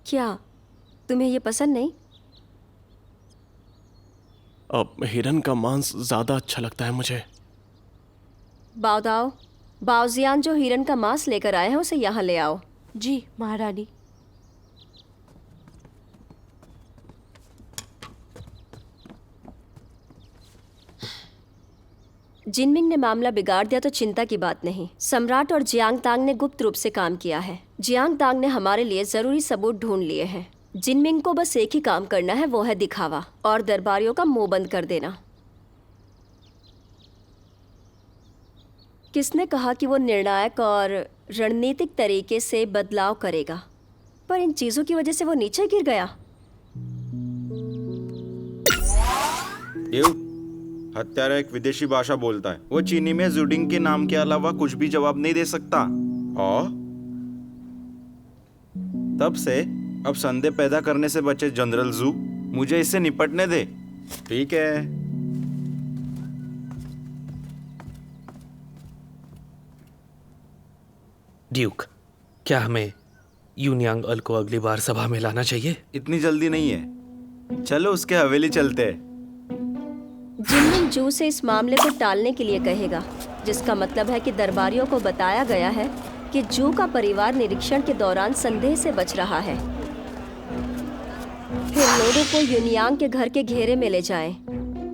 क्या तुम्हें ये पसंद नहीं? अब हिरन का मांस ज्यादा अच्छा लगता है मुझे। बाओदाओ, बाओजियान जो हिरन का मांस लेकर आए हैं उसे यहाँ ले आओ। जी महारानी। जिनमिंग ने मामला बिगाड़ दिया तो चिंता की बात नहीं। सम्राट और जियांग तांग ने गुप्त रूप से काम किया है। जियांग तांग ने हमारे लिए जरूरी सबूत ढूंढ लिए हैं। जिनमिंग को बस एक ही काम करना है, वो है दिखावा और दरबारियों का मुंह बंद कर देना। किसने कहा कि वो निर्णायक और रणनीतिक तरीके से बदलाव करेगा, पर इन चीजों की वजह से वो नीचे गिर गया। हत्यारा एक विदेशी भाषा बोलता है। वो चीनी में जुडिंग के नाम के अलावा कुछ भी जवाब नहीं दे सकता। और तब से अब संदेह पैदा करने से बचे जनरल जू, मुझे इससे निपटने दे। ठीक है। ड्यूक, क्या हमें यूनियांग अल को अगली बार सभा में लाना चाहिए? इतनी जल्दी नहीं है। चलो उसके हवेली चलते हैं। जिनमिंग जू से इस मामले को टालने के लिए कहेगा, जिसका मतलब है कि दरबारियों को बताया गया है कि जू का परिवार निरीक्षण के दौरान संदेह से बच रहा है। फिर लोगों को यूनियांग के घर के घेरे में ले जाएं,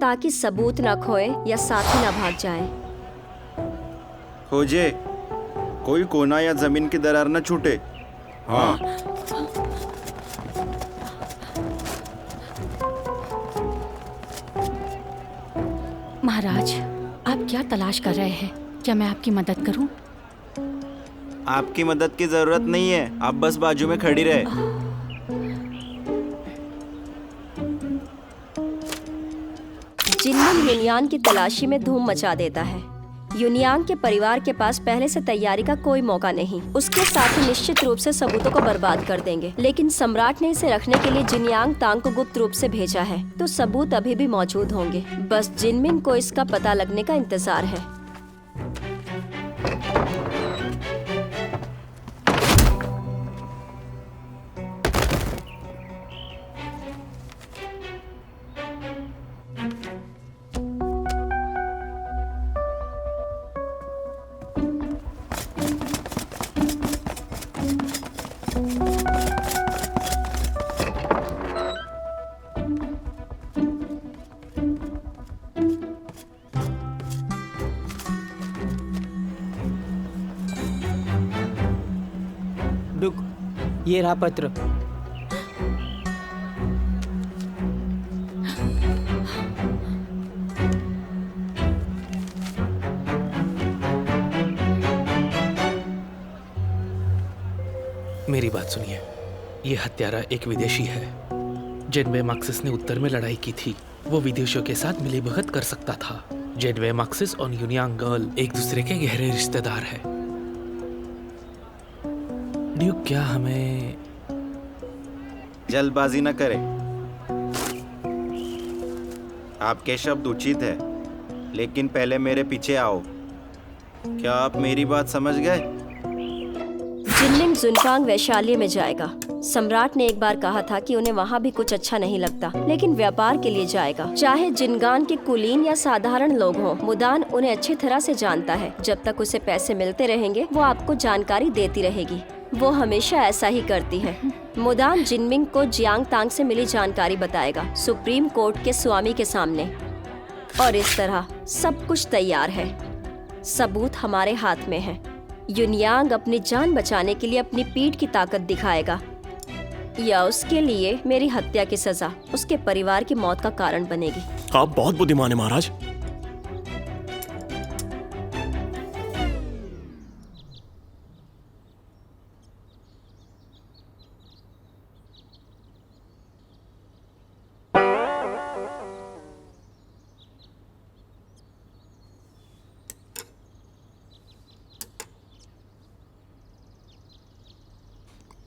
ताकि सबूत ना खोए या साथी ना भाग जाएं। खोजे, कोई कोना या जमीन की दरार न छूटे। हाँ। महाराज, आप क्या तलाश कर रहे हैं? क्या मैं आपकी मदद करूं? आपकी मदद की जरूरत नहीं है, आप बस बाजू में खड़ी रहे। जिनमिंग यूनियांग की तलाशी में धूम मचा देता है। यूनियांग के परिवार के पास पहले से तैयारी का कोई मौका नहीं। उसके साथ ही निश्चित रूप से सबूतों को बर्बाद कर देंगे। लेकिन सम्राट ने इसे रखने के लिए जिनयांग तांग को गुप्त रूप से भेजा है, तो सबूत अभी भी मौजूद होंगे। बस जिनमिंग को इसका पता लगने का इंतजार है। रुक, ये रहा पत्र। मेरी बात सुनिए, ये हत्यारा एक विदेशी है। जेनवे मैक्सिस ने उत्तर में लड़ाई की थी। वो विदेशियों के साथ मिलीभगत कर सकता था। जेनवे मैक्सिस और यूनियांग गर्ल एक दूसरे के गहरे रिश्तेदार हैं। ड्यूक, क्या हमें... जल्दबाजी न करें। आपके शब्द उचित है, लेकिन पहले मेरे पीछे आओ। क्या आप मेरी बात समझ गए? जिनमिंग जुनफांग वैशाल्य में जाएगा। सम्राट ने एक बार कहा था कि उन्हें वहाँ भी कुछ अच्छा नहीं लगता, लेकिन व्यापार के लिए जाएगा। चाहे जिनगान के कुलीन या साधारण लोग हों, मुदान उन्हें अच्छी तरह से जानता है। जब तक उसे पैसे मिलते रहेंगे, वो आपको जानकारी देती रहेगी। वो हमेशा ऐसा ही करती है। मुदान जिनमिंग को जियांग तांग से मिली जानकारी बताएगा, सुप्रीम कोर्ट के स्वामी के सामने। और इस तरह सब कुछ तैयार है। सबूत हमारे हाथ में है। यूनियांग अपनी जान बचाने के लिए अपनी पीठ की ताकत दिखाएगा, या उसके लिए मेरी हत्या की सजा उसके परिवार की मौत का कारण बनेगी। आप बहुत बुद्धिमान हैं महाराज।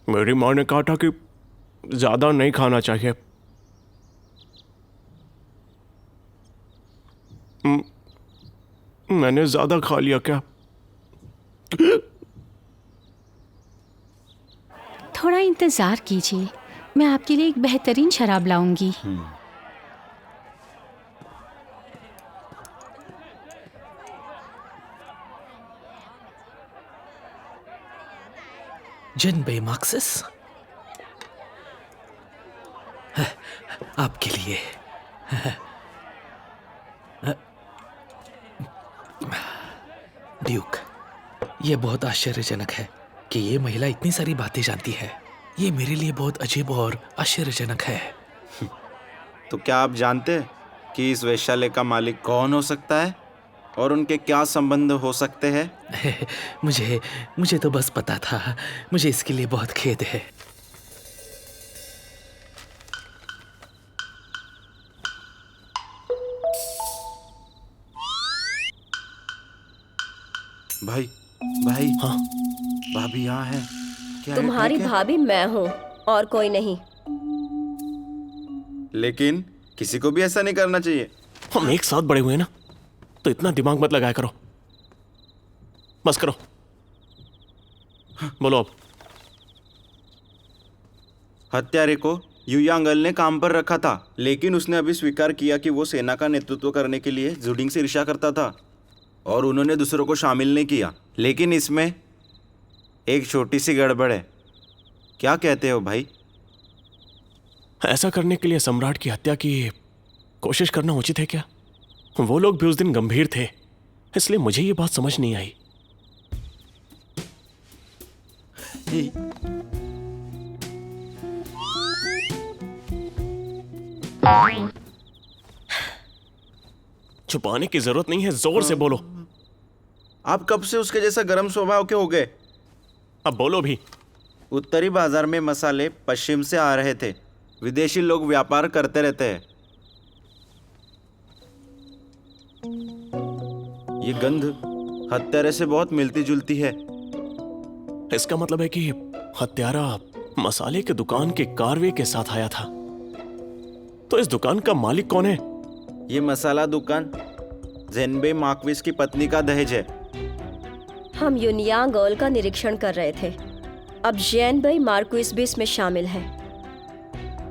मेरी माँ ने कहा था कि ज्यादा नहीं खाना चाहिए। मैंने ज्यादा खा लिया क्या? थोड़ा इंतज़ार कीजिए, मैं आपके लिए एक बेहतरीन शराब लाऊंगी। जिनबे मार्क्सिस, आपके लिए। ड्यूक, ये बहुत आश्चर्यजनक है कि ये महिला इतनी सारी बातें जानती है। ये मेरे लिए बहुत अजीब और आश्चर्यजनक है। तो क्या आप जानते हैं कि इस वेश्यालय का मालिक कौन हो सकता है और उनके क्या संबंध हो सकते हैं? मुझे तो बस पता था। मुझे इसके लिए बहुत खेद है। भाई भाई, हाँ, भाभी यहाँ है क्या? है, तुम्हारी ठीक है? भाभी मैं हूँ और कोई नहीं। लेकिन किसी को भी ऐसा नहीं करना चाहिए। हम एक साथ बड़े हुए ना, तो इतना दिमाग मत लगाया करो। बस करो, बोलो अब। हत्यारे को युयांगल ने काम पर रखा था, लेकिन उसने अभी स्वीकार किया कि वो सेना का नेतृत्व करने के लिए जुडिंग से ईर्ष्या करता था और उन्होंने दूसरों को शामिल नहीं किया। लेकिन इसमें एक छोटी सी गड़बड़ है। क्या कहते हो भाई? ऐसा करने के लिए सम्राट की हत्या की कोशिश करना उचित है क्या? वो लोग भी उस दिन गंभीर थे, इसलिए मुझे ये बात समझ नहीं आई। छुपाने की जरूरत नहीं है, जोर से बोलो। आप कब से उसके जैसा गर्म स्वभाव के हो गए? अब बोलो भी। उत्तरी बाजार में मसाले पश्चिम से आ रहे थे। विदेशी लोग व्यापार करते रहते हैं। ये गंध हत्यारे से बहुत मिलती जुलती है। इसका मतलब है कि हत्यारा मसाले के दुकान के कारवे के साथ आया था। तो इस दुकान का मालिक कौन है? ये मसाला दुकान जेनबे मार्क्विस की पत्नी का दहेज है। हम युनियांग ऑल का निरीक्षण कर रहे थे। अब जेनबे मार्क्विस भी इसमें शामिल है।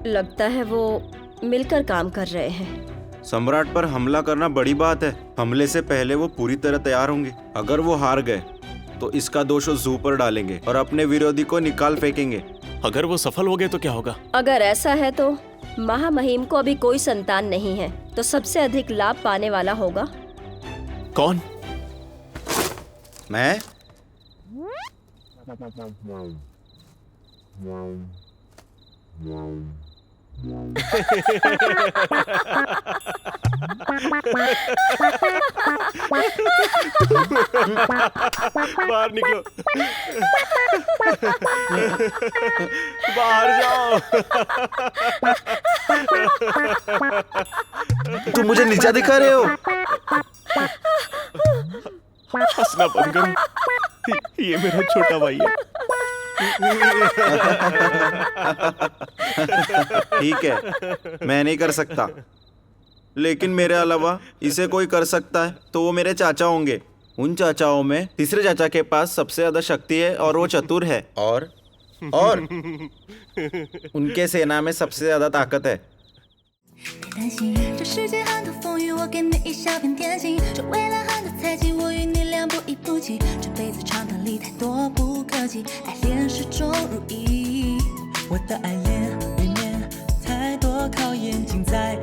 लगता है वो मिलकर काम कर रहे हैं। सम्राट पर हमला करना बड़ी बात है। हमले से पहले वो पूरी तरह तैयार होंगे। अगर वो हार गए तो इसका दोष वो जू पर डालेंगे और अपने विरोधी को निकाल फेंकेंगे। अगर वो सफल हो गए तो क्या होगा? अगर ऐसा है तो महामहिम को अभी कोई संतान नहीं है, तो सबसे अधिक लाभ पाने वाला होगा। कौन? मैं? बाहर निकलो। बाहर जाओ। तुम मुझे नीचा दिखा रहे हो? हंसना बंद करो। ये मेरा छोटा भाई है। ठीक है, मैं नहीं कर सकता, लेकिन मेरे अलावा इसे कोई कर सकता है तो वो मेरे चाचा होंगे। उन चाचाओं में तीसरे चाचा के पास सबसे ज्यादा शक्ति है और वो चतुर है और उनके सेना में सबसे ज्यादा ताकत है। 担心这世界很多风雨，我给你一小片天晴。这蔚蓝汉的猜忌，我与你俩不离不弃。这辈子长短里太多不可及，爱恋始终如一。我的爱恋里面太多考验，尽在